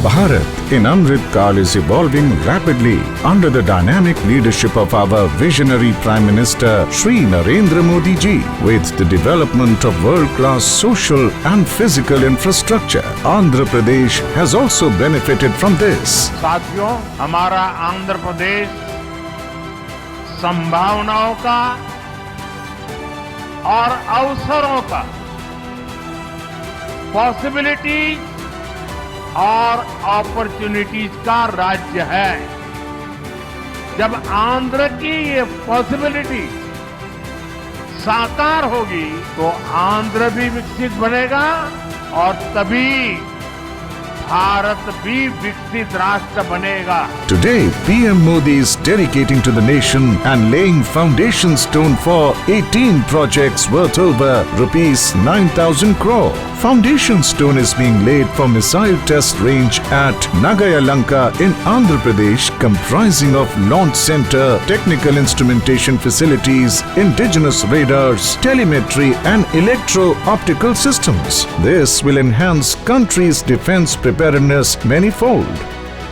Bharat in Amrit Kaal is evolving rapidly under the dynamic leadership of our visionary Prime Minister Shri Narendra Modi ji. With the development of world-class social and physical infrastructure, Andhra Pradesh has also benefited from this. साथियों, हमारा आंध्र प्रदेश संभावनाओं का और अवसरों का, possibilities और opportunities का राज्य है। जब आंध्र की ये पॉसिबिलिटी साकार होगी तो आंध्र भी विकसित बनेगा और तभी भारत भी विकसित राष्ट्र बनेगा। Today, PM Modi is dedicating to the nation and laying foundation stone for 18 projects worth over rupees 9,000 crore. Foundation stone is being laid for missile test range at Nagayalanka in Andhra Pradesh, comprising of launch center, technical instrumentation facilities, indigenous radars, telemetry and electro-optical systems. This will enhance country's defense preparedness manifold.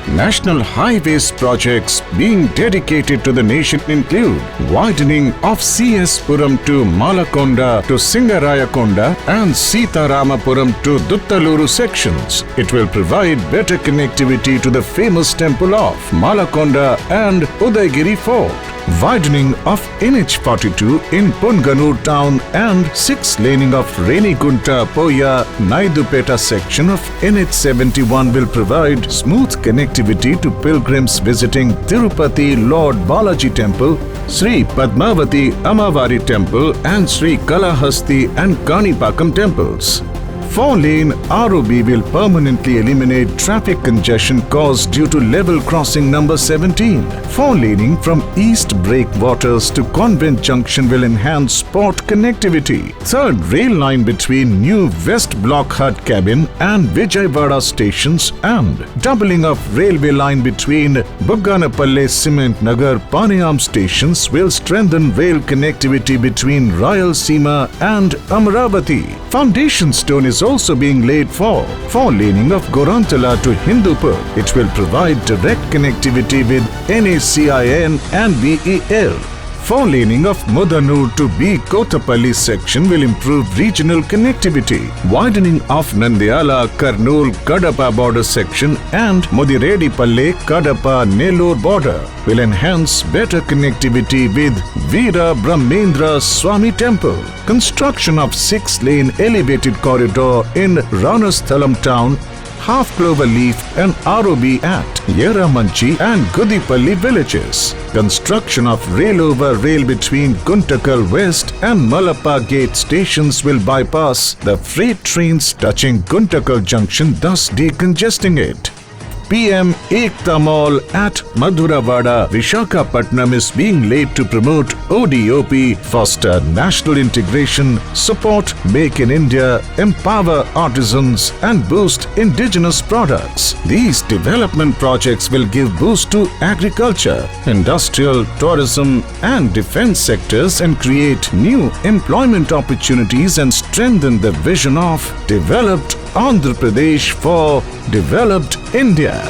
National highways projects being dedicated to the nation include widening of CS Puram to Malakonda to Singarayakonda and Sitaramapuram to Duttaluru sections. It will provide better connectivity to the famous temple of Malakonda and Udaygiri Fort. Widening of NH42 in Punganur town and 6-laning of Renigunta Poya Naidupeta section of NH71 will provide smooth connectivity to pilgrims visiting Tirupati Lord Balaji Temple, Sri Padmavati Amavari Temple and Sri Kalahasti and Kanipakam temples. 4-lane ROB will permanently eliminate traffic congestion caused due to level crossing number 17. 4-laning from East Breakwaters to Convent Junction will enhance sport connectivity. 3rd rail line between new West Block Hut Cabin and Vijayawada stations and doubling of railway line between Bugganapalle Cement Nagar Panayam stations will strengthen rail connectivity between Rayalaseema and Amaravati. Foundation stone is also being laid for 4-laning of Gorantala to Hindupur. It will provide direct connectivity with NACIN and BEL. 4-laning of Mudanur to B Kotapalli section will improve regional connectivity. Widening of Nandyala Kurnool Kadapa border section and Mudireddipalle Kadapa Nellore border will enhance better connectivity with Veera Brahmendra Swami Temple. Construction of 6-lane elevated corridor in Ranasthalam town, Half Clover Leaf and ROB at Yeramanchi and Gudipalli villages. Construction of rail over rail between Guntakal West and Malappa Gate stations will bypass the freight trains touching Guntakal Junction, thus decongesting it. PM Ekta Mall at Madhuravada, Vishakhapatnam is being laid to promote ODOP, foster national integration, support Make in India, empower artisans and boost indigenous products. These development projects will give boost to agriculture, industrial, tourism and defense sectors and create new employment opportunities and strengthen the vision of developed Andhra Pradesh for developed India.